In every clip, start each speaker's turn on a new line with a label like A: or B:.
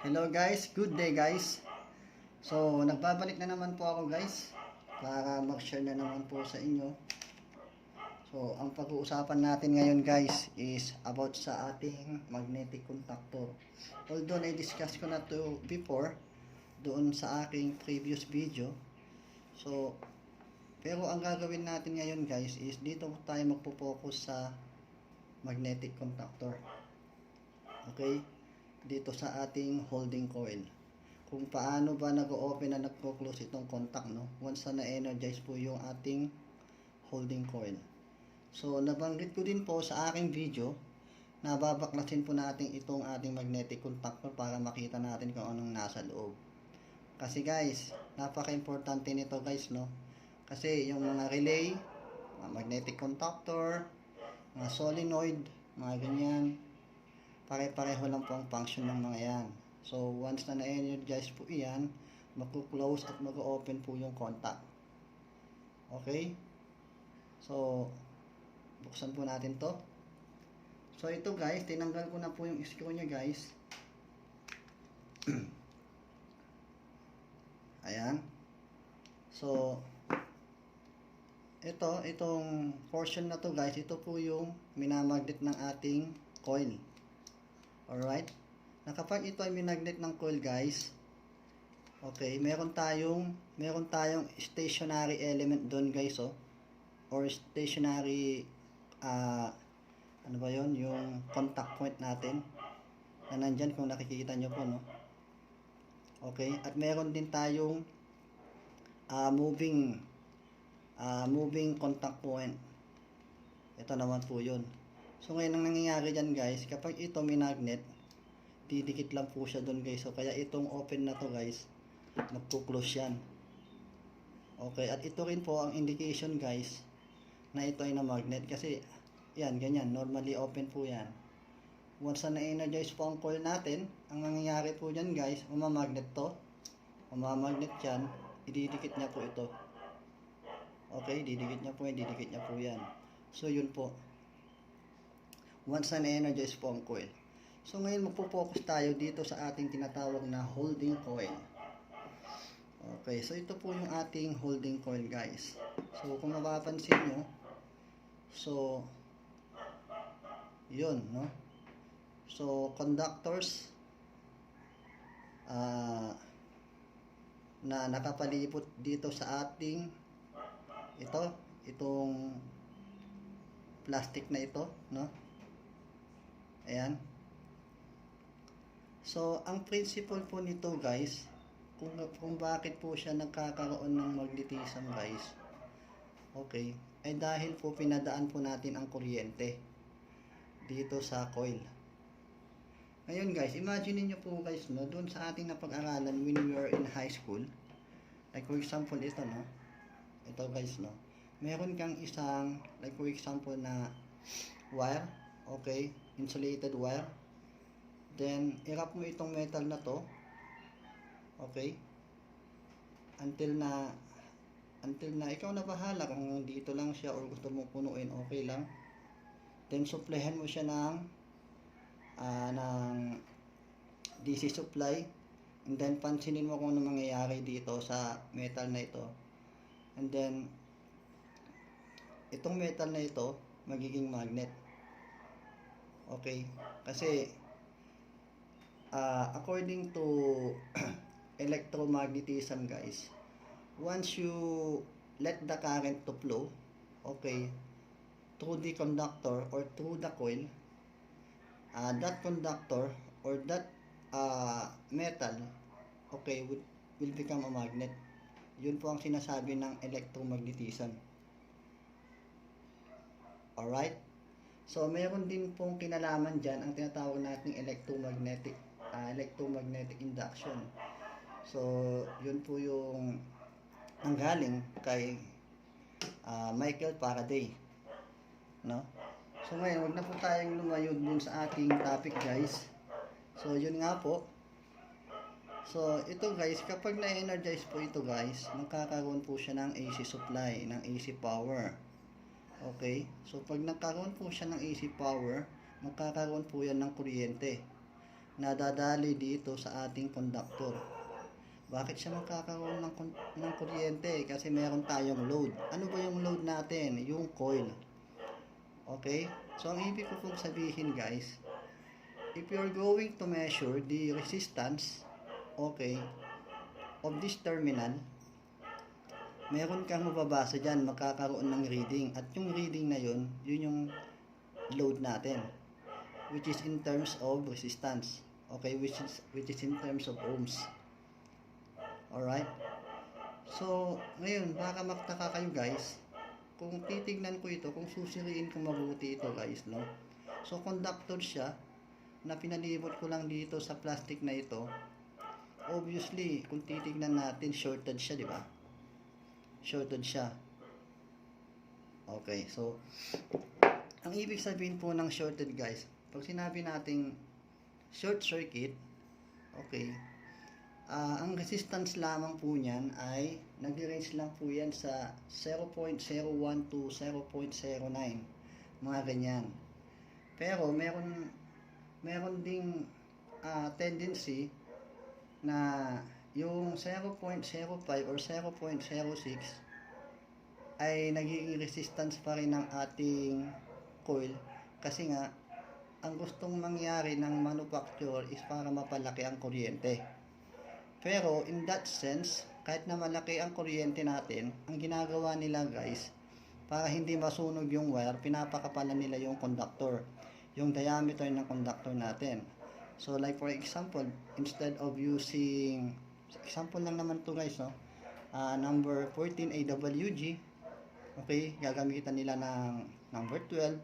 A: Hello guys, good day guys. So, nagbabalik na naman po ako guys para mag-share na naman po sa inyo. So, ang pag-uusapan natin ngayon guys is about sa ating magnetic contactor. Although na-discuss ko na to before doon sa aking previous video. So, pero ang gagawin natin ngayon guys is dito tayo magpo-focus sa magnetic contactor. Okay? Dito sa ating holding coil. Kung paano ba nag-open na nagko-close itong contact, no? Once na na-energize po yung ating holding coil. So, nabanggit ko din po sa aking video na babaklasin po natin itong ating magnetic contactor para makita natin kung anong nasa loob. Kasi guys, napaka-importante nito guys, no? Kasi yung mga relay, mga magnetic contactor, mga solenoid, mga ganyan, pare-pareho lang po ang function ng mga yan. So, once na na-energize po iyan, magko-close at mag-open po yung contact. Okay? So, buksan po natin to. So, ito guys, tinanggal ko na po yung screw nya guys. Ayan. So, itong portion na to guys, ito po yung minamagnet ng ating coil. Alright? Na kapag ito ay minagnet ng coil guys, okay, meron tayong stationary element doon guys, oh, or stationary ano ba yon, yung contact point natin na nandyan kung nakikita nyo po, no? Okay, at meron din tayong moving contact point. Ito naman po yun. So ngayon ang nangyayari dyan guys, kapag ito may magnet, didikit lang po siya doon guys. So kaya itong open na to guys, magpo-close yan. Okay, at ito rin po ang indication guys na ito ay na magnet kasi yan, ganyan, normally open po yan. Once na na-energize po ang coil natin, ang nangyayari po dyan guys, umamagnet to, umamagnet yan, ididikit niya po ito. Okay, didikit niya po yan. So yun po, once na na-energize po ang coil. So ngayon magpo-focus tayo dito sa ating tinatawag na holding coil. Okay, so ito po yung ating holding coil guys. So kung mapapansin nyo, so yun, no? So conductors na nakapalibot dito sa ating itong plastic na ito, no? Ayan. So, ang principle po nito guys, kung bakit po siya nagkakaroon ng magnetism guys, okay, ay dahil po pinadaan po natin ang kuryente dito sa coil. Ngayon guys, imagine niyo po guys, no, doon sa ating napag-aralan when we were in high school, like for example ito, no, ito guys, no, meron kang isang, like for example na wire, okay, insulated wire. Then, i-wrap mo itong metal na to. Okay? Until na ikaw na bahala kung dito lang siya or gusto mo punuin, okay lang. Then, supplyhan mo siya ng DC supply. And then, pansinin mo kung ano mangyayari dito sa metal na ito. And then, itong metal na ito, magiging magnet. Okay? Kasi, according to electromagnetism guys, once you let the current to flow, okay, through the conductor or through the coil, that conductor or that metal, okay, will become a magnet. Yun po ang sinasabi ng electromagnetism. Alright? So, meron din pong kinalaman dyan ang tinatawag nating electromagnetic induction. So, yun po yung nanggaling kay Michael Faraday, no? So, ngayon, wag na po tayong lumayo dun sa ating topic guys. So, yun nga po. So, ito guys, kapag na-energize po ito guys, magkakaroon po siya ng AC supply, ng AC power. Okay? So, pag nagkaroon po siya ng AC power, magkakaroon po yan ng kuryente. nadadali dito sa ating conductor. Bakit siya magkakaroon ng kuryente? Kasi meron tayong load. Ano ba yung load natin? Yung coil. Okay? So, ang ibig ko pong sabihin guys, if you're going to measure the resistance, okay, of this terminal, meron kang mababasa dyan, magkakaroon ng reading. At yung reading na yun yung load natin, which is in terms of resistance. Okay, which is in terms of ohms. Alright? So, ngayon, baka magtaka kayo guys, kung titignan ko ito, kung susuriin ko mabuti ito guys, no? So, conductor siya, na pinalibot ko lang dito sa plastic na ito. Obviously, kung titignan natin, shorted siya, di ba? Shorted siya. Okay, so, ang ibig sabihin po ng shorted guys, pag sinabi nating short circuit, okay, ang resistance lamang po niyan ay nag-range lang po yan sa 0.01 to 0.09, mga ganyan. Pero meron ding tendency na yung 0.05 or 0.06 ay nagiging resistance pa rin ng ating coil, kasi nga ang gustong mangyari ng manufacturer is para mapalaki ang kuryente. Pero in that sense, kahit na malaki ang kuryente natin, ang ginagawa nila guys, para hindi masunog yung wire, pinapakapalan nila yung conductor, yung diameter ng conductor natin. So like for example, instead of using, example lang naman to guys, no? Number 14 AWG, okay, gagamitan nila ng number 12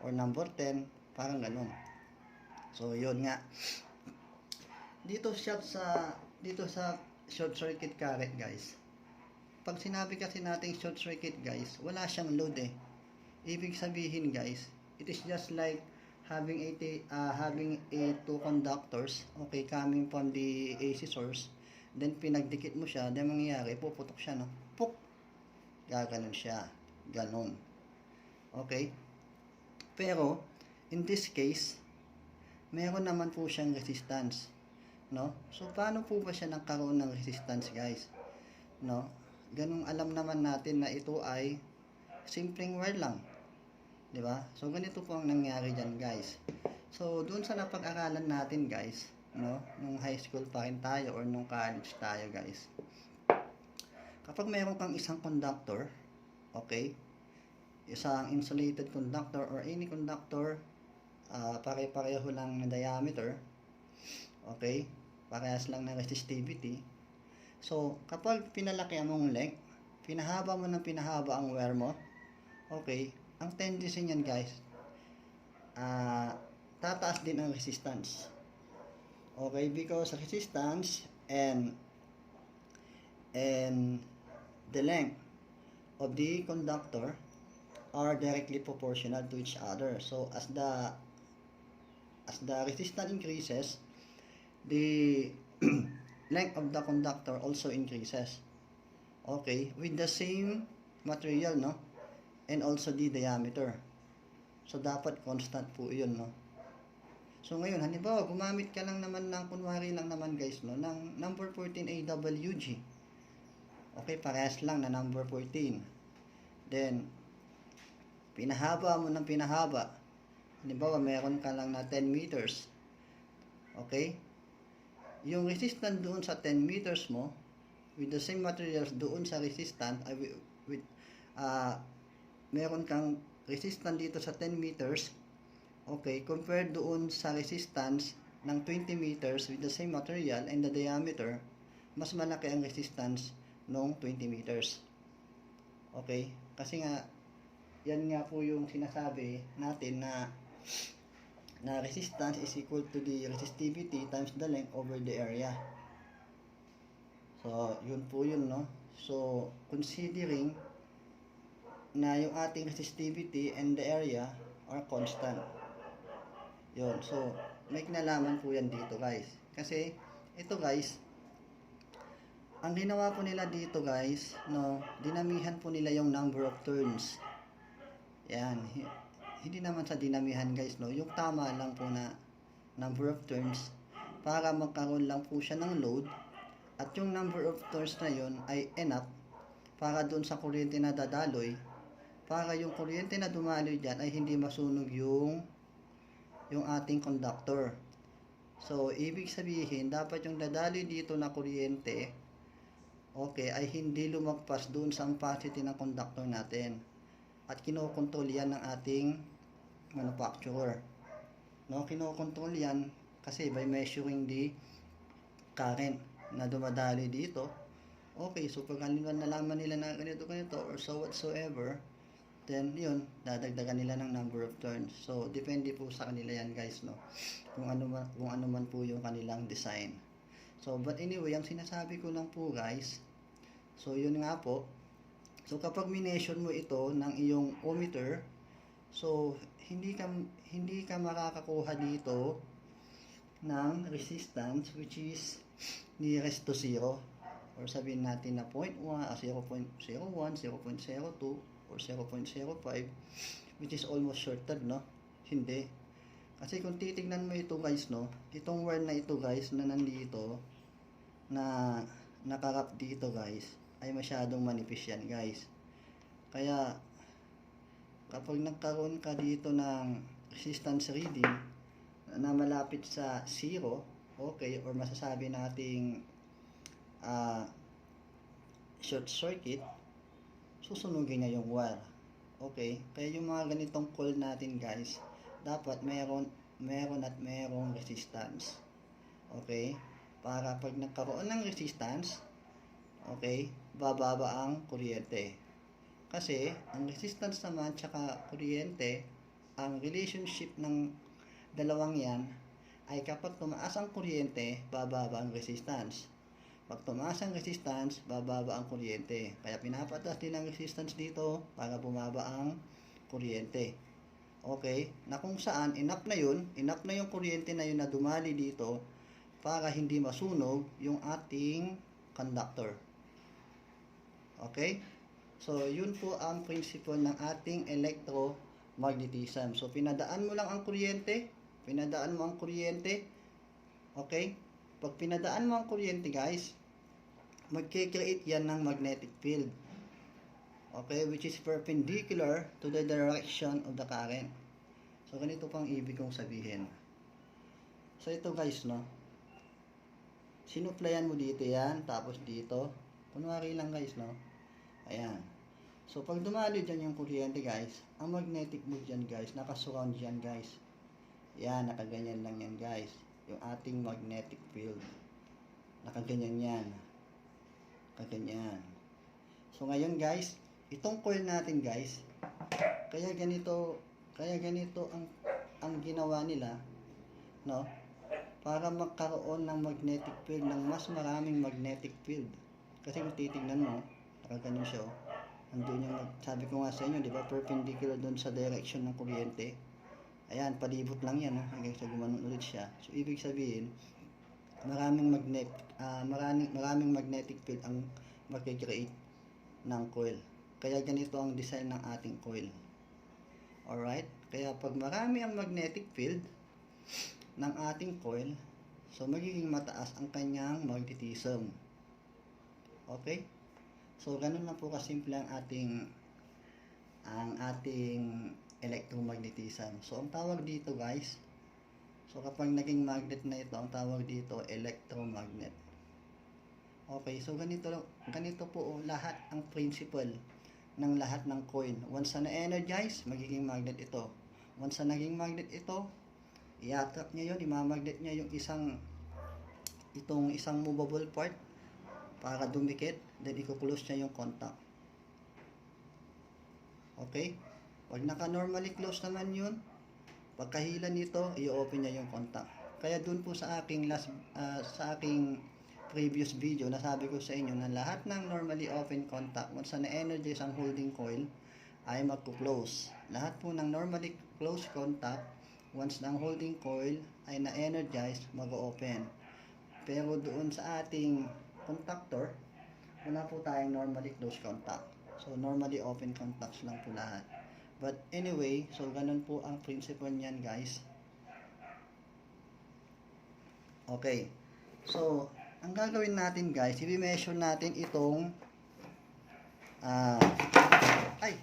A: or number 10, parang ganun. So yun nga, dito sa short circuit current guys, pag sinabi kasi nating short circuit guys, wala siyang load eh. Ibig sabihin guys, it is just like having two conductors, okay, coming from the AC source, then pinagdikit mo siya, then mangyayari, puputok siya, no? Puk! Gaganon siya. Ganon. Okay? Pero, in this case, meron naman po siyang resistance, no? So, paano po ba siya nagkaroon ng resistance, guys? No? Ganung alam naman natin na ito ay simpleng wire lang. 'Di ba? So, ganito po ang nangyari diyan, guys. So, doon sa napag-aralan natin, guys, no? Nung high school pa rin tayo or nung college tayo, guys. Kapag mayroon kang isang conductor, okay? Isang insulated conductor or any conductor, pare-pareho lang na diameter, okay? Parehas lang ng resistivity. So, kapag pinalaki mong length, pinahaba mo ng pinahaba ang wire mo, okay, ang tendency niyan guys, tataas din ang resistance. Okay, because resistance and the length of the conductor are directly proportional to each other. So, as the resistance increases, the length of the conductor also increases. Okay, with the same material, no? And also the diameter. So, dapat constant po yun, no? So, ngayon, halimbawa, gumamit ka lang naman ng, kunwari lang naman guys, no? Ng number 14 AWG. Okay, parehas lang na number 14. Then, pinahaba mo ng pinahaba. Halimbawa, meron ka lang na 10 meters. Okay? Yung resistance doon sa 10 meters mo, with the same materials doon sa resistance, meron kang resistance dito sa 10 meters, okay, compared doon sa resistance ng 20 meters with the same material and the diameter, mas malaki ang resistance ng 20 meters. Okay? Kasi nga, yan nga po yung sinasabi natin na resistance is equal to the resistivity times the length over the area. So, yun po yun, no? So, considering na yung ating resistivity and the area are constant. Yun. So, may kinalaman po yan dito, guys. Kasi, ito guys, ang ginawa po nila dito guys, no, dinamihan po nila yung number of turns. Yan. Hindi naman sa dinamihan guys, no. Yung tama lang po na number of turns. para magkaroon lang po siya ng load at yung number of turns na yon ay enough para doon sa kuryente na dadaloy, para yung kuryente na dumaloy dyan ay hindi masunog yung ating conductor. So, ibig sabihin, dapat yung dadaloy dito na kuryente, okay, ay hindi lumagpas doon sa capacity ng conductor natin. At kinokontrol yan ng ating manufacturer. No, kinokontrol yan kasi by measuring the current na dumadaloy dito. Okay, so pag nalaman nila na ganito or so whatsoever, then yun, dadagdagan nila ng number of turns. So depende po sa kanila yan guys, no, kung ano man po yung kanilang design. So but anyway, ang sinasabi ko lang po guys, so yun nga po, so kapag mineasure mo ito ng iyong ohmmeter, so hindi ka makakakuha dito ng resistance which is nearest to 0, or sabihin natin na 0.1, 0.01, 0.02 or 0.05, which is almost shorted, no? Hindi. Kasi kung titignan mo ito guys, no, itong wire na ito guys na nandito na nakarap dito guys ay masyadong manipis yan guys. Kaya kapag nagkaroon ka dito ng resistance reading na malapit sa 0, okay, or masasabi nating short circuit, susunugin niya yung wire. Okay, kaya yung mga ganitong coil natin guys, dapat merong resistance. Okay, para pag nagkaroon ng resistance, okay, bababa ang kuryente. Kasi ang resistance naman tsaka kuryente, ang relationship ng dalawang yan ay kapag tumaas ang kuryente, bababa ang resistance. Pag tumaas ang resistance, bababa ang kuryente. Kaya pinapataas din ang resistance dito para bumaba ang kuryente. Okay? Na kung saan, enough na yung kuryente na yun na dumali dito para hindi masunog yung ating conductor. Okay? So, yun po ang principle ng ating electromagnetism. So, pinadaan mo ang kuryente. Okay? Pag pinadaan mo ang kuryente, guys, magkikreate yan ng magnetic field. Okay? Which is perpendicular to the direction of the current. So, ganito pang ibig kong sabihin. So, ito guys, no? Sinuplayan mo dito yan, tapos dito. Kunwari lang guys, no? Ayan. So, pag dumalo dyan yung kuryente guys, ang magnetic field dyan guys, nakasurround dyan guys. Yan, nakaganyan lang yan guys. Yung ating magnetic field. Nakaganyan yan. Nakaganyan. So, ngayon guys, itong coil natin guys, kaya ganito ang ginawa nila, no? Para magkaroon ng magnetic field, ng mas maraming magnetic field. Kasi kung titignan mo, nakaganon siya, andun yung, sabi ko nga sa inyo, di ba, perpendicular doon sa direction ng kuryente. Ayan, palibot lang yan, hanggang sa gumanon ulit siya. So, ibig sabihin, maraming magnetic field ang magkikreate ng coil. Kaya ganito ang design ng ating coil. Alright? Kaya pag marami ang magnetic field ng ating coil, so magiging mataas ang kanyang magnetism. Okay? So, ganun lang po kasimple ang ating electromagnetism. So, ang tawag dito guys, so kapag naging magnet na ito, ang tawag dito electromagnet. Okay, so ganito po lahat ang principle ng lahat ng coil. Once na energize, magiging magnet ito. Once na naging magnet ito, i-attract niya yun, imamagnet niya yung isang movable part para dumikit, then i-close niya yung contact. Okay? Pag naka-normally close naman yun, pagkahila nito, i-open niya yung contact. Kaya dun po sa aking previous video, nasabi ko sa inyo na lahat ng normally open contact, once na-energize ang holding coil, ay magko-close. Lahat po ng normally closed contact, once na ang holding coil ay na-energize, mag-open. Pero doon sa ating contactor, wala po tayong normally closed contact. So, normally open contacts lang po lahat. But anyway, so ganun po ang principle niyan guys. Okay. So, ang gagawin natin guys, i-measure natin itong ah ay,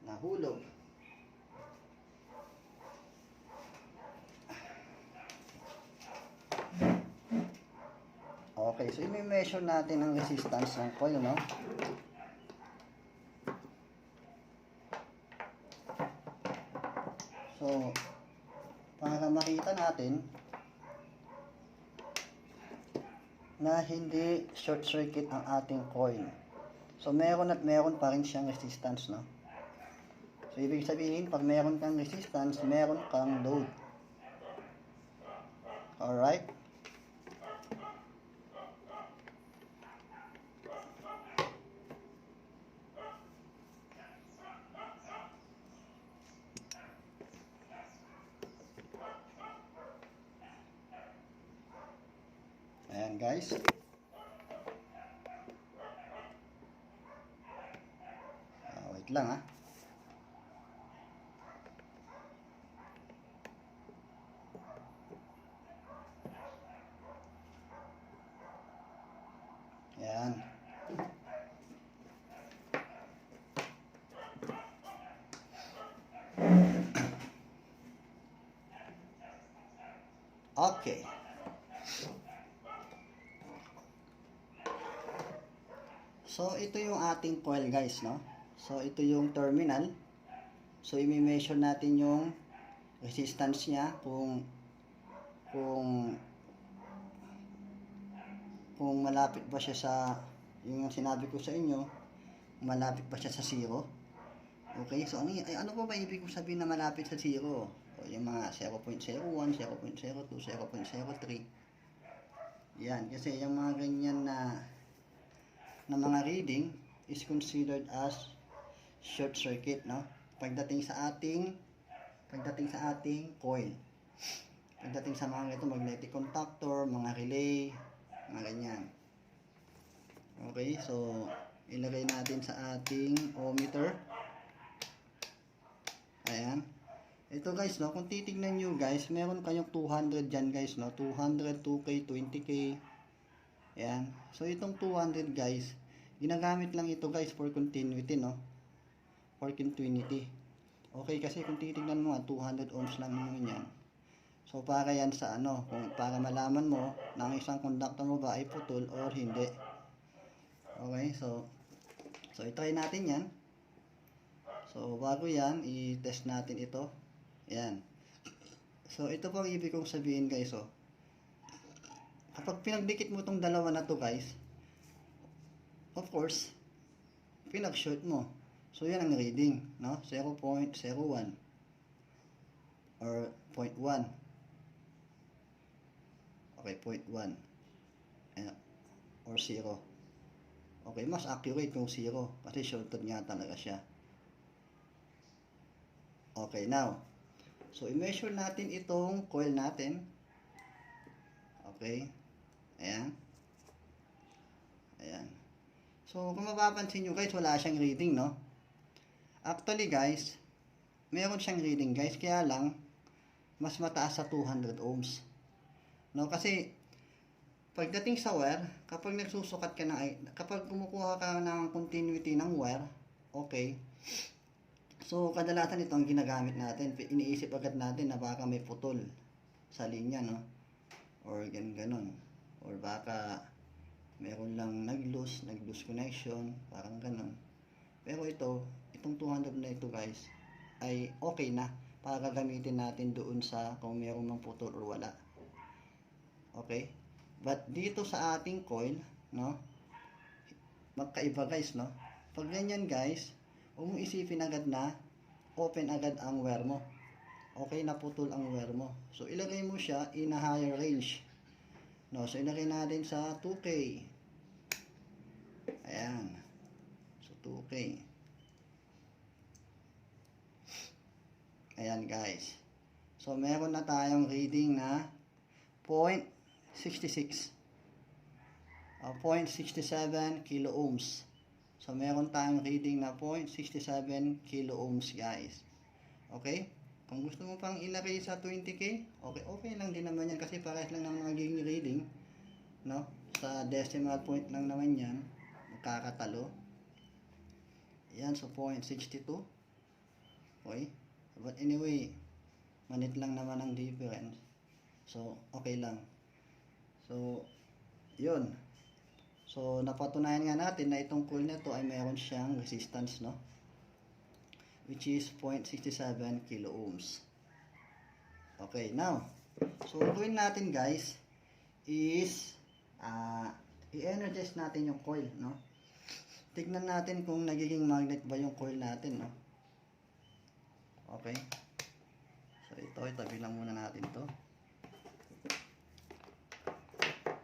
A: nahulog. Okay, so i-measure natin ang resistance ng coil, no? So, para makita natin na hindi short circuit ang ating coil. So, meron at meron pa rin siyang resistance, no? So, ibig sabihin, pag meron kang resistance, meron kang load. Alright? Ayan guys. Wait lang ha. Ayan. Okay. So, ito yung ating coil guys, no? So, ito yung terminal. So, i-measure natin yung resistance niya kung malapit ba siya sa yung sinabi ko sa inyo, malapit ba siya sa 0. Okay, so ano po ba ibig sabihin na malapit sa 0? O, yung mga 0.01, 0.02, 0.03. Yan, kasi yung mga ganyan na mga reading is considered as short circuit, no? Pagdating sa ating coil. Pagdating sa mga ito, magnetic contactor, mga relay, mga ganyan. Okay, so ilagay natin sa ating ohmmeter. Ayan. Ito guys, no, kung titignan nyo guys, meron kayong 200 dyan guys, no? 200, 2K, 20K. Ayan. So itong 200 guys, ginagamit lang ito guys for continuity, no? For continuity. Okay, kasi kung titignan mo, 200 ohms lang naman yan. So para yan sa ano, kung para malaman mo na ang isang conductor mo ba ay putol or hindi. Okay, so i-try natin yan. So bago yan, i-test natin ito. Ayan. So ito po ang ibig kong sabihin guys, oh. Kapag pinagdikit mo itong dalawa na to guys, of course, pinag-short mo. So yan ang reading, no? 0.01 or 0.1. Okay, 0.1 or 0. Okay, mas accurate kung 0 kasi shorted nga talaga siya. Okay, now, so i-measure natin itong coil natin. Okay, ayan. Ayan. So, kung mapapansin nyo guys, wala siyang reading, no? Actually guys, meron siyang reading guys, kaya lang, mas mataas sa 200 ohms. No, kasi, pagdating sa wire, kapag nagsusukat ka kapag kumukuha ka ng continuity ng wire, okay, so kadalasan ito ang ginagamit natin. Iniisip agad natin na baka may putol sa linya, no? Or ganon. Or baka meron lang nag-loose connection, parang ganon. Pero itong 200 na ito guys, ay okay na para gamitin natin doon sa kung meron mang putol or wala. Okay? But dito sa ating coil, no? Magkaiba guys, no? Pag ganyan guys, huwag mong isipin agad na open agad ang wire mo. Okay, naputol ang wire mo. So ilagay mo siya in a higher range. No, so ilagay natin sa 2K. Ayan. So 2K. Ayan guys. So meron na tayong reading na 0.66. 0.67 kilo ohms. So meron tayong reading na 0.67 kilo ohms guys. Okay? Kung gusto mo pang ilagay sa 20k, okay lang din naman yan kasi parehas lang ng magiging reading, no? Sa decimal point lang naman yan, magkakatalo. Yan, so 0.62. Okay? But anyway, manit lang naman ang difference. So, okay lang. So, yun. So, napatunayan nga natin na itong coil na to ay mayroon siyang resistance, no? Which is 0.67 kilo ohms. Okay, now, so gawin natin guys is i-energize natin yung coil, no? Tignan natin kung nagiging magnet ba yung coil natin, no? Okay. So, ito, itabi lang muna natin to.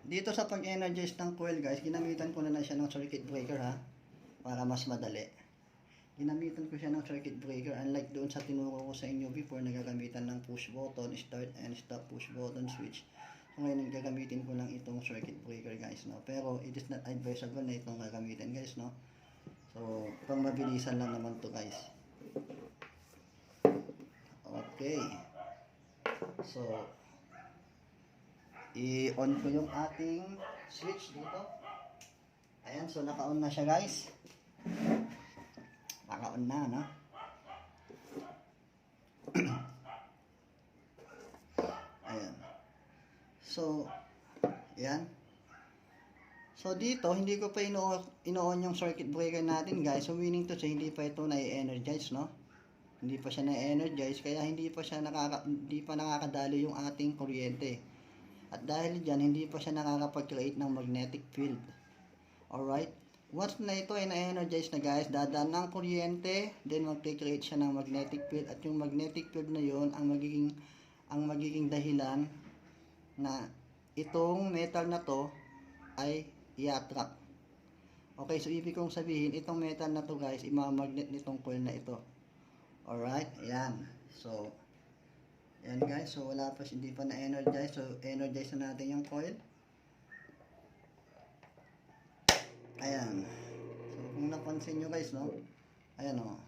A: Dito sa pag-energize ng coil guys, ginamitan ko na siya ng circuit breaker ha, para mas madali. Ginamitan ko siya ng circuit breaker, unlike doon sa tinuro ko sa inyo before, nagagamitan ng push button, start and stop push button switch. So ngayon gagamitin ko lang itong circuit breaker guys, no. Pero it is not advisable na itong gagamitin guys, no. So pang mabilisan lang naman to guys. Okay. So i-on ko yung ating switch dito. Ayan, so naka-on na siya guys. Naka-on na, no? Ayan. So, ayan. So dito, hindi ko pa ino-on yung circuit breaker natin guys. So meaning to say, hindi pa ito na-energize, no? Hindi pa siya na-energize, kaya hindi pa nakakadali yung ating kuryente. At dahil dyan, hindi pa siya nakakapag-create ng magnetic field. Alright? Once na ito ay na-energize na guys, dadaan ng kuryente, then mag-create siya ng magnetic field. At yung magnetic field na yon ang magiging dahilan na itong metal na to ay i-attract. Okay, so ibig kong sabihin, itong metal na to guys, imamagnet nitong coil na ito. Alright? Ayan. So, yan guys, so wala pa, hindi pa na-energize. So energize na natin yung coil. Ayan. So kung napansin nyo guys, no? Ayan o.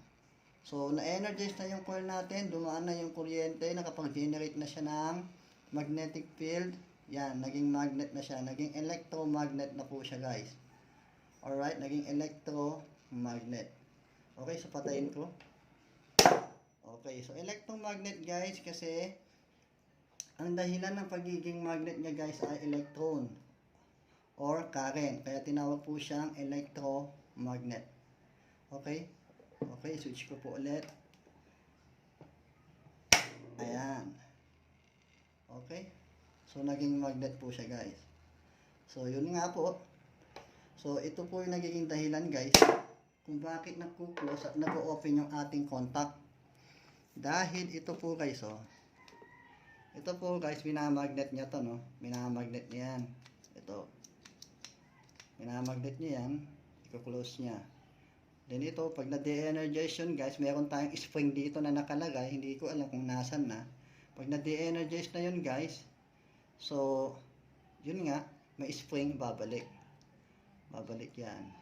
A: So na-energize na yung coil natin, dumaan na yung kuryente, nakapag-generate na siya ng magnetic field. Yan, naging magnet na siya, naging electromagnet na po siya guys. Alright, naging electromagnet. Okay, so patayin ko. Okay, so electromagnet guys kasi ang dahilan ng pagiging magnet niya guys ay electron or current. Kaya tinawag po siyang electromagnet. Okay? Okay, switch ko po ulit. Ayan. Okay? So naging magnet po siya guys. So yun nga po. So ito po yung nagiging dahilan guys kung bakit nagko-close at nag-open yung ating contact. Dahil ito po guys, oh. Ito po guys, minamagnet niya to, no? Minamagnet niya yan. Ito. Minamagnet niya yan. I-close niya. Then ito, pag na-de-energize yun guys, meron tayong spring dito na nakalagay. Hindi ko alam kung nasan na. Pag na-de-energize na yun guys, so, yun nga, may spring, babalik. Babalik yan.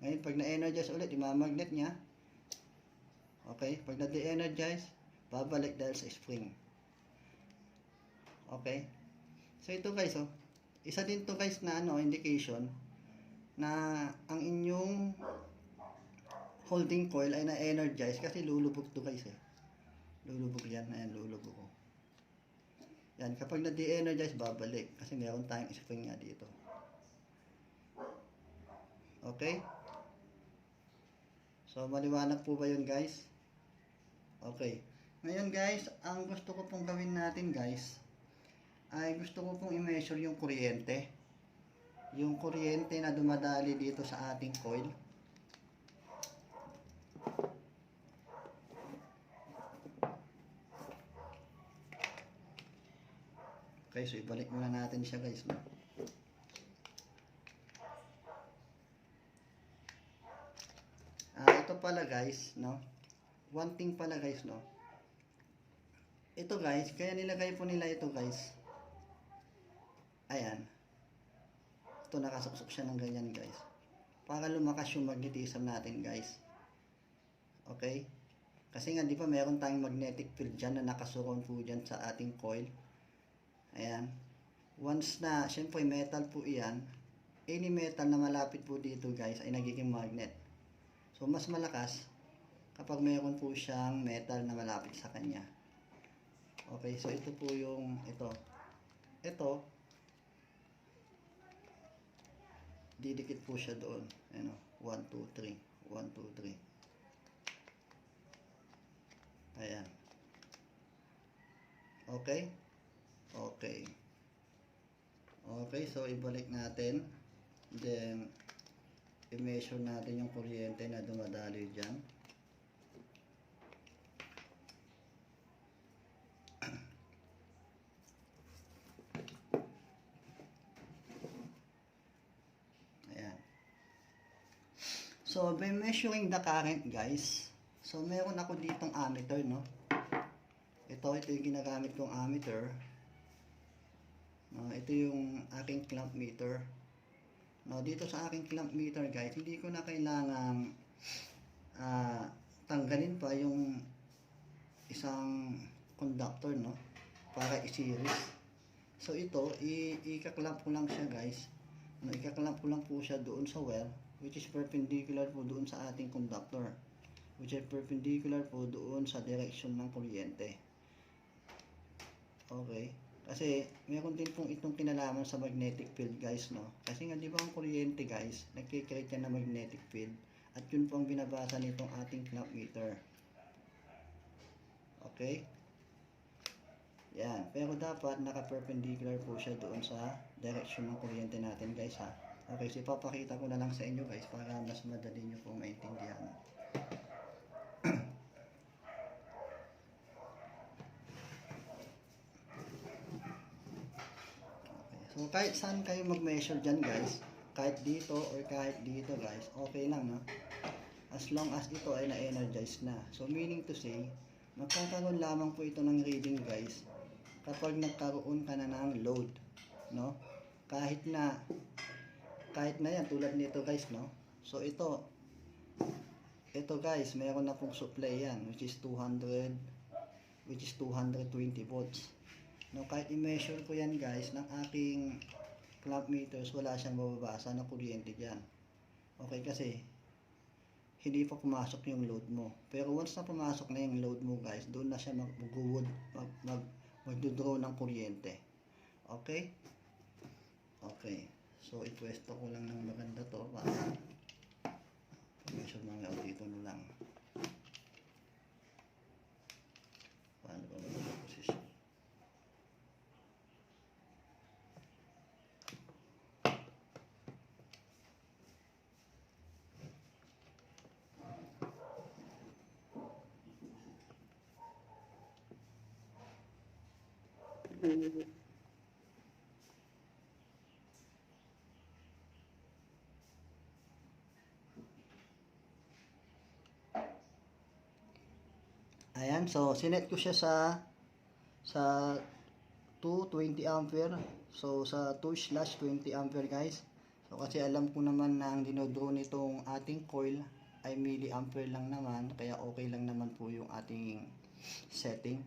A: Ngayon, pag na-energize ulit, imamagnet niya. Okay, pag na-de-energize, babalik dahil sa spring. Okay? So ito guys, oh. Isa din to guys na indication na ang inyong holding coil ay na-energize kasi lulubog to guys eh. Lulubog yan, ayan, lulubog ko. Yan, kapag na-de-energize, babalik kasi meron tayong spring nga dito. Okay? So maliwanag po ba yun guys? Okay. Ngayon guys, ang gusto ko pong gawin natin guys, ay gusto ko pong i-measure yung kuryente. Yung kuryente na dumadali dito sa ating coil. Okay, so ibalik muna natin siya guys, no? Ito pala guys, no? One thing pala guys, no? Ito guys, kaya nilagay po nila ito guys. Ayan. Ito nakasuksok siya ng ganyan guys. Para lumakas yung magnetism natin guys. Okay? Kasi nga, di ba, meron tayong magnetic field dyan na nakasurround po dyan sa ating coil. Ayan. Once na, syempre metal po iyan, any metal na malapit po dito guys ay nagiging magnet. So, mas malakas kapag meron po siyang metal na malapit sa kanya. Okay, so ito po yung, ito, didikit po siya doon. Ano, 1, 2, 3, 1, 2, 3. Ayan. Okay? Okay. Okay, so ibalik natin. Then, i-measure natin yung kuryente na dumadaloy dyan. Ayan. So, by measuring the current guys, so meron ako ditong ammeter, no? Ito yung ginagamit kong ammeter. Ito yung aking clamp meter. Dito sa aking clamp meter guys, hindi ko na kailangang tanggalin pa yung isang conductor, no, para i-series. So ito, i-clamp ko lang siya guys. I-clamp ko lang po siya doon sa wire, which is perpendicular po doon sa ating conductor, which is perpendicular po doon sa direction ng kuryente. Okay. Kasi meron din pong itong kinalaman sa magnetic field guys, no? Kasi nga di ba ang kuryente guys, nagkikreate yan ng magnetic field, at yun po ang binabasa nitong ating clamp meter. Okay? Yan, pero dapat naka-perpendicular po siya doon sa direction ng kuryente natin guys, ha. Okay, so ipapakita ko na lang sa inyo guys para mas madali nyo pong maintindihan. So, kahit saan kayo mag-measure dyan guys, kahit dito or kahit dito guys, okay lang, no? As long as ito ay na-energize na. So, meaning to say, magkakaroon lamang po ito ng reading guys kapag nagkaroon ka na ng load, no? Kahit na yan, tulad nito guys, no? So, ito guys, mayroon na pong supply yan, which is 220 volts. No, kahit i-measure ko yan guys ng aking clamp meters, wala siyang mababasa na kuryente dyan. Okay, kasi hindi pa pumasok yung load mo. Pero once na pumasok na yung load mo guys, doon na siya magdodraw ng kuryente. Okay? Okay. So, ipwesto ko lang ng maganda to para measure mga dito na lang. Paano ba maganda position? Ayan, so sinet ko siya sa 220 ampere. So sa 2/20 ampere guys. So kasi alam ko naman na ang dinodraw nitong ating coil ay milliampere lang naman, kaya okay lang naman po yung ating setting.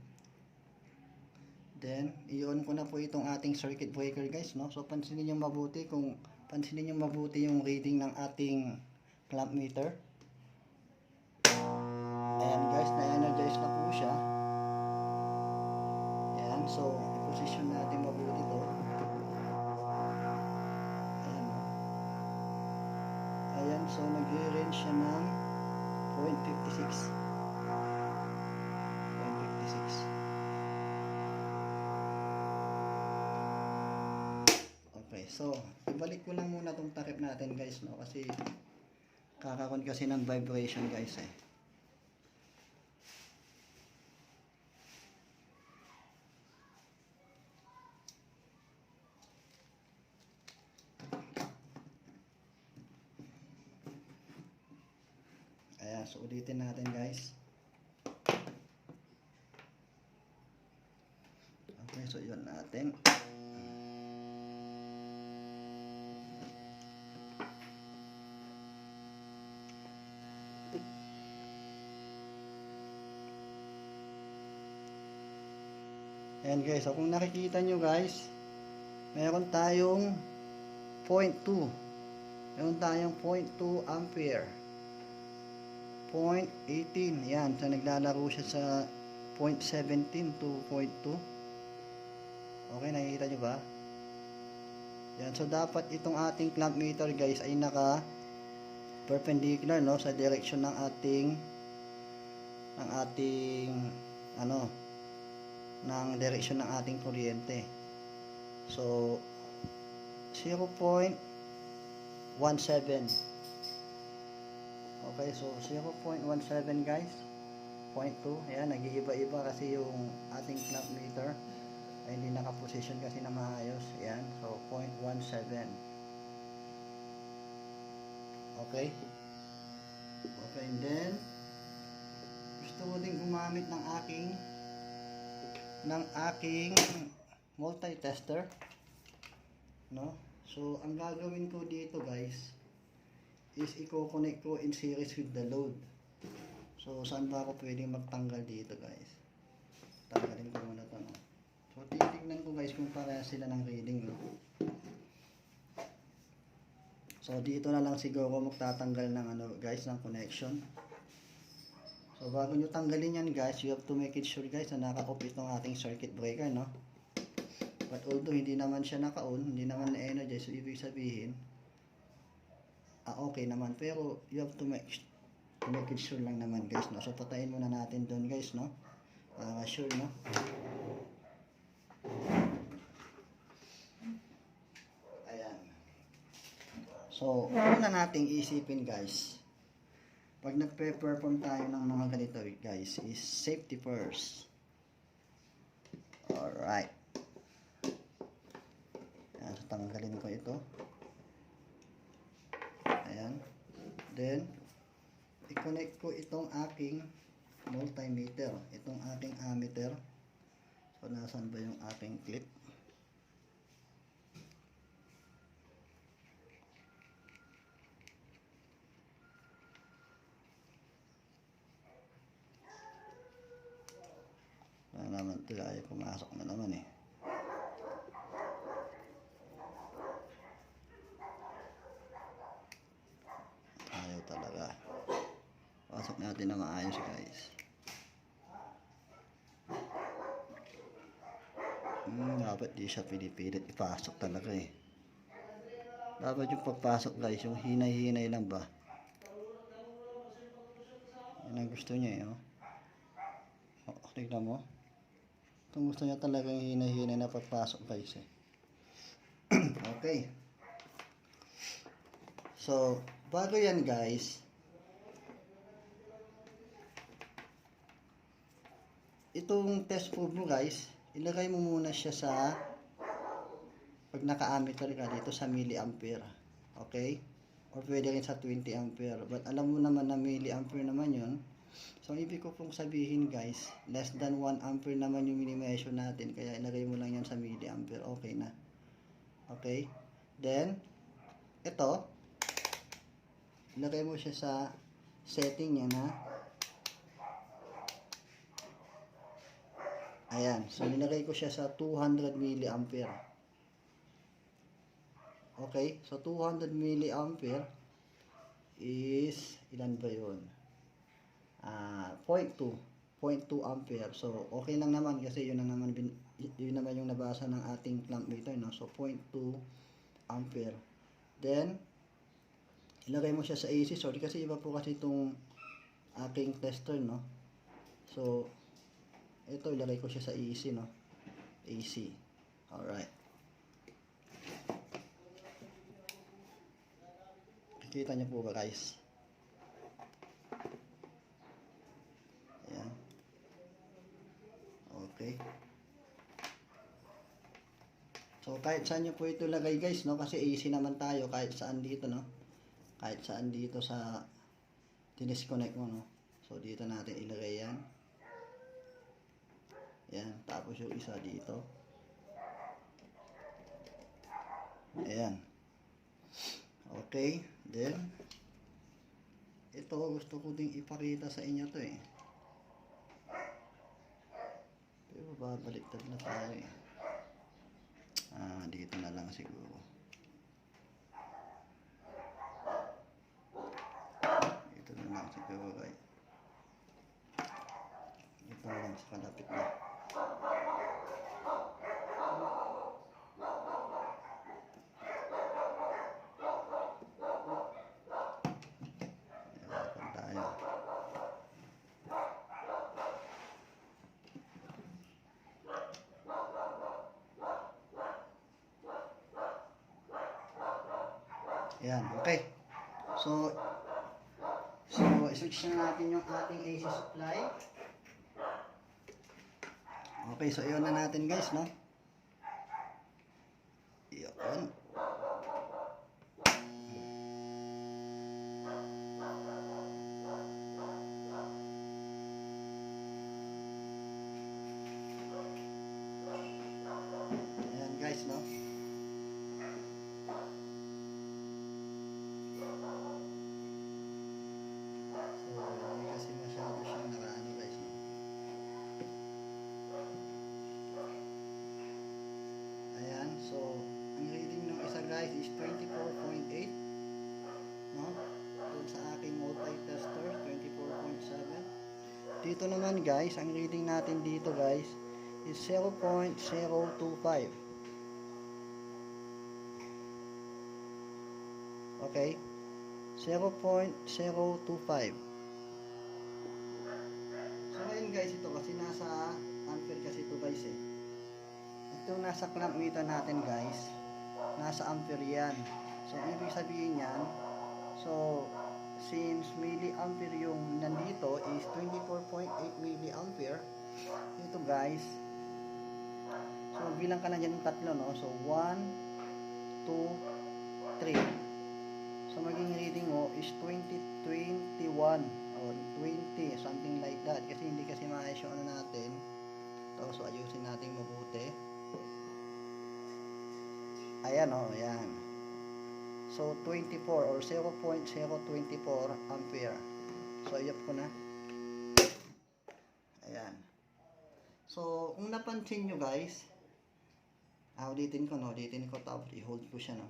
A: Then, i-on ko na po itong ating circuit breaker guys, no? So pansinin niyo mabuti yung reading ng ating clamp meter. Ayan guys, na-energize na po siya. Ayan, so i-position natin mabuti ito. Ayan, no? Ayan, so nag-range siya ng 0.56. 0.56. Okay, so ibalik ko lang muna itong takip natin guys, no? Kasi kakaroon kasi ng vibration guys, eh. Ayan, so ulitin natin guys. Okay, so yun natin. Ayan guys, so kung nakikita nyo guys, meron tayong 0.2. Meron tayong 0.2 ampere. 0.18. Yan, so naglalaro siya sa 0.17 to 0.2. Okay, nakikita nyo ba? Yan, so dapat itong ating clamp meter guys ay naka perpendicular no sa direction ng ating ano ng direction ng ating kuryente. So 0.17. Okay, so 0.17 guys. 0.2. Ayan, nag-iiba-iba kasi yung ating clamp meter ay hindi nakaposisyon kasi na maayos. Ayan, so 0.17. Okay. Okay, and then gusto ko din gumamit ng aking multi-tester, no? So ang gagawin ko dito guys is i-connect ko in series with the load. So saan ba ako pwedeng magtanggal dito guys? Tanggalin ko muna ito, no? So titignan ko guys kung parehas sila ng reading, no? So dito na lang siguro magtatanggal ng ano guys, ng connection. So bago nyo tanggalin yan guys, you have to make it sure guys na naka-off itong ating circuit breaker, no? But although hindi naman siya naka-on, hindi naman na-energize, so ibig sabihin okay naman, pero you have to make it sure lang naman guys, no? So patayin muna natin doon guys, no? Para sure, no? Ayan. So una nating isipin guys, pag nagpe-perform tayo ng mga ganito guys, is safety first. Alright. Ayan, so tanggalin ko ito. Ayan. Then i-connect ko itong aking multimeter, itong aking ammeter. So nasaan ba yung aking clip? Na naman ito ay pumasok na naman eh. Ayaw talaga. Pasok natin na maayos guys. Dapat di siya pinipilit ipasok talaga eh. Dapat yung pagpasok guys, yung hinay-hinay lang ba? Yan ang gusto niya eh, oh. Tignan mo. Itong gusto niya talagang hinay-hinay na pagpasok guys eh. Okay. So, bago yan guys, itong test probe mo guys, ilagay mo muna siya sa, pag naka-ammeter ka dito sa milliampere. Okay? Or pwede rin sa 20 ampere. But alam mo naman na milliampere naman yun. So, ibig ko pong sabihin guys, less than 1 ampere naman yung mini-measure natin. Kaya ilagay mo lang yan sa milliampere. Okay na. Okay? Then, ito, ilagay mo siya sa setting niya na, ayan. So, nilagay ko siya sa 200 milliampere. Okay? So, 200 milliampere is, ilan ba yun? 0.2 ampere. So okay lang naman kasi yun naman yung nabasa ng ating clamp meter, no? So 0.2 ampere. Then ilagay mo siya sa AC. Sorry kasi iba po kasi itong aking tester, no? So ito ilagay ko siya sa AC, no? AC. Alright. Kita niyo po ba guys? Okay. So kahit saan nyo po ito lagay guys, no? Kasi AC naman tayo kahit saan dito, no? Kahit saan dito sa dinisconnect mo, no? So dito natin ilagay yan. Yan. Tapos yung isa dito. Ayan. Okay. Then ito gusto ko ding ipakita sa inyo to eh. Babaliktad na tayo eh. Dito na lang siguro. Dito na lang siguro guys. Ito lang sa kalapit na. Ayan, okay. So switch na natin yung ating AC supply. Okay, so iyon na natin guys, no? Iyon. Ayan guys, no? So, ang reading ng isa guys is 24.8, no? Doon sa aking multi-tester, 24.7. Dito naman guys, ang reading natin dito guys is 0.025. Okay? 0.025. So, ngayon guys, ito kasi nasa ampere kasi ito guys eh. Ito nasa clamp meter natin guys, nasa ampere yan. So ibig sabihin yan, so since milliampere yung nandito is 24.8 milliampere, ito guys, so bilang ka na dyan yung tatlo, no? So 1, 2, 3. So maging reading mo is 21 or 20, something like that, kasi hindi kasi maayos yung ano natin. So ayusin natin mabuti. Ayan o, ayan. So 24 or 0.024 ampere. So iyop ko na. Ayan. So kung napansin nyo guys, ulitin ko tapos i-hold ko siya, no,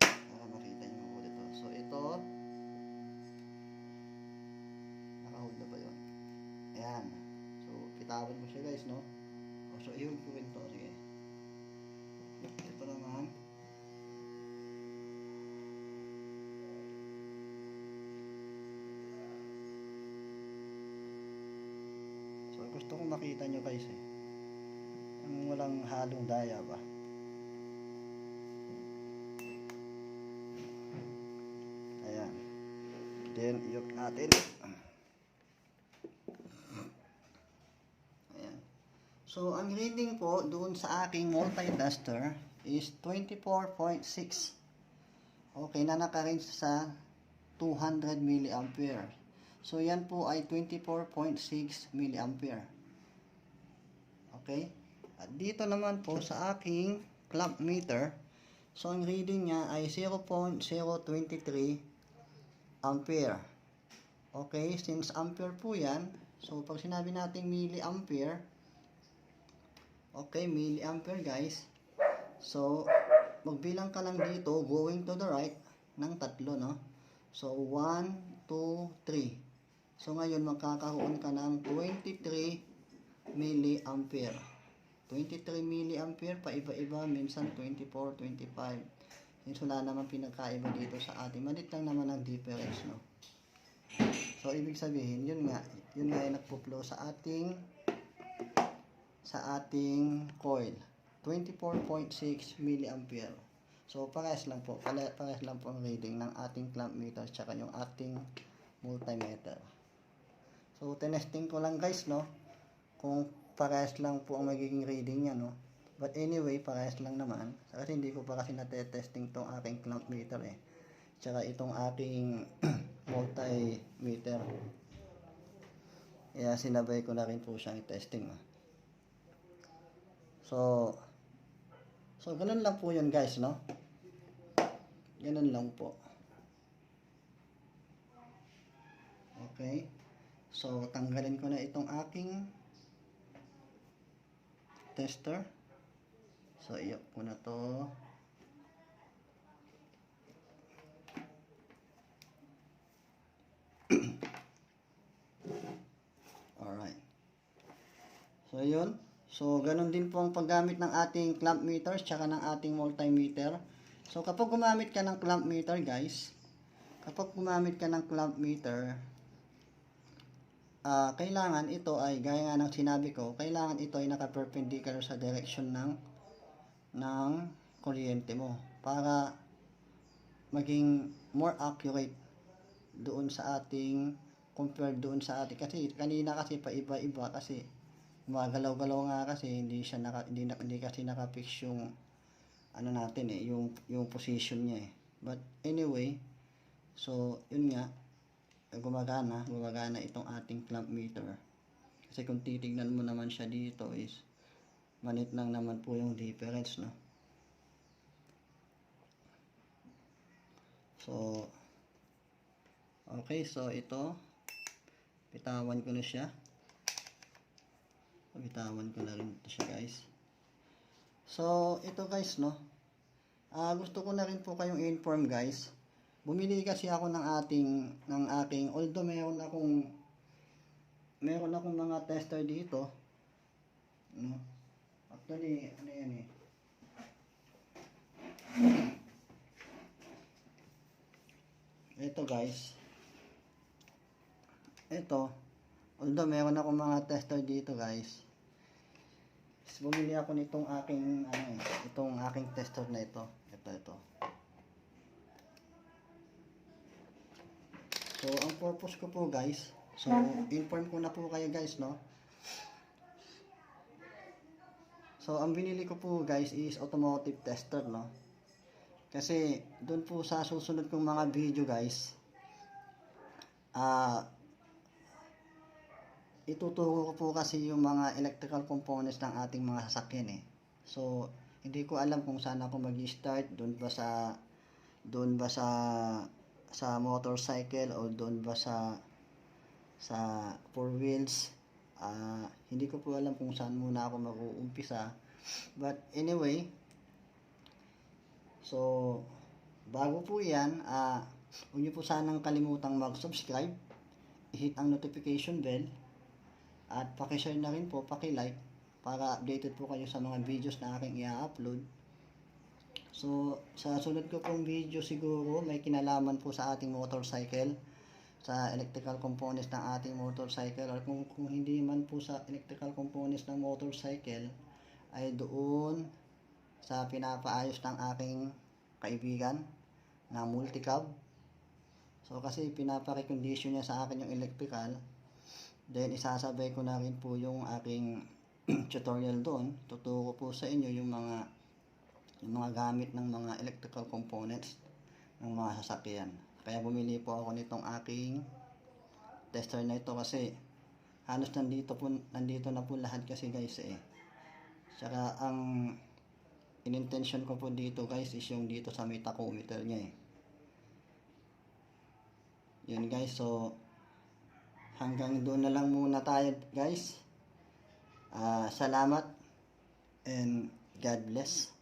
A: para makita nyo ulit ito. So ito, naka-hold na ba yun? Ayan. So pitawan mo siya guys, no. So i-hold ko rin to. Sige. Ito naman. So gusto kong makita nyo guys eh. Yung walang halong daya ba. Ayan. Then iyok natin. So, ang reading po doon sa aking multi-tester is 24.6. Okay, na naka-range sa 200 milliampere. So, yan po ay 24.6 milliampere. Okay? At dito naman po sa aking clamp meter, so ang reading niya ay 0.023 ampere. Okay, since ampere po yan, so pag sinabi natin milliampere, okay, milliampere guys. So, magbilang ka lang dito, going to the right, ng tatlo, no? So, 1, 2, 3. So, ngayon, magkakaroon ka ng 23 milliampere. 23 milliampere, paiba-iba, minsan 24, 25. Since wala naman pinagkaiba dito sa ating, malit lang naman ang difference, no? So, ibig sabihin, yun nga yung nagpo-flow sa ating coil, 24.6 milliampere. So parehas lang po ang reading ng ating clamp meter tsaka yung ating multimeter. So tinesting ko lang guys, no, kung parehas lang po ang magiging reading niya, no. But anyway, parehas lang naman kasi hindi ko pa kasi na-testing tong aking clamp meter eh, tsaka itong aking multimeter. Kaya sinabay ko na rin po siyang i-testing, no. So ganun lang po yun guys, no? Ganun lang po. Okay. So, tanggalin ko na itong aking tester. So, iyak ko na to. Alright. So, yun. So, ganun din po ang paggamit ng ating clamp meter tsaka ng ating multimeter. So, kapag gumamit ka ng clamp meter, guys, kailangan ito ay, gaya nga ng sinabi ko, kailangan ito ay naka-perpendicular sa direction ng kuryente mo para maging more accurate doon sa ating compared doon sa ating, kasi kanina kasi paiba-iba kasi gumagalaw-galaw nga kasi hindi kasi naka-fix yung ano natin yung position niya eh. But anyway, so yun nga, gumagana itong ating clamp meter. Kasi kung titignan mo naman siya dito is manit lang naman po yung difference, no? So, okay, so ito, bitawan ko na siya. Bitawan ko na rin ito siya, guys. So, ito guys, no? Gusto ko na rin po kayong inform, guys. Bumili kasi ako ng aking, although meron akong mga tester dito, no? Actually, ano yan eh. Ito guys. Ito, although meron akong mga tester dito, guys. Bumili ako nitong itong aking tester na ito. Ito. So, ang purpose ko po, guys, so, inform ko na po kayo, guys, no? So, ang binili ko po, guys, is automotive tester, no? Kasi, doon po sa susunod kong mga video, guys, ituturo ko po kasi yung mga electrical components ng ating mga sasakyan, eh. So, hindi ko alam kung saan ako mag-start, doon ba sa motorcycle o doon ba sa four wheels. Hindi ko po alam kung saan muna ako mag-uumpisa, but anyway, so bago po yan, huwag niyo po sanang kalimutang mag-subscribe, i-hit ang notification bell, at pakishare na rin po, pakilike para updated po kayo sa mga videos na aking i-upload. So, sa sunod ko pong video siguro, may kinalaman po sa ating motorcycle, sa electrical components ng ating motorcycle, or kung hindi man po sa electrical components ng motorcycle, ay doon sa pinapaayos ng aking kaibigan na multicab. So, kasi pinapa-recondition niya sa akin yung electrical, then isasabay ko na rin po yung aking tutorial doon. Tuturo po sa inyo yung mga gamit ng mga electrical components ng mga sasakyan. Kaya bumili po ako nitong aking tester na ito kasi halos nandito na po lahat kasi, guys, eh. Saka ang in-intention ko po dito, guys, is yung dito sa may tachometer niya, eh. Yun, guys, so hanggang doon na lang muna tayo, guys. Salamat and God bless.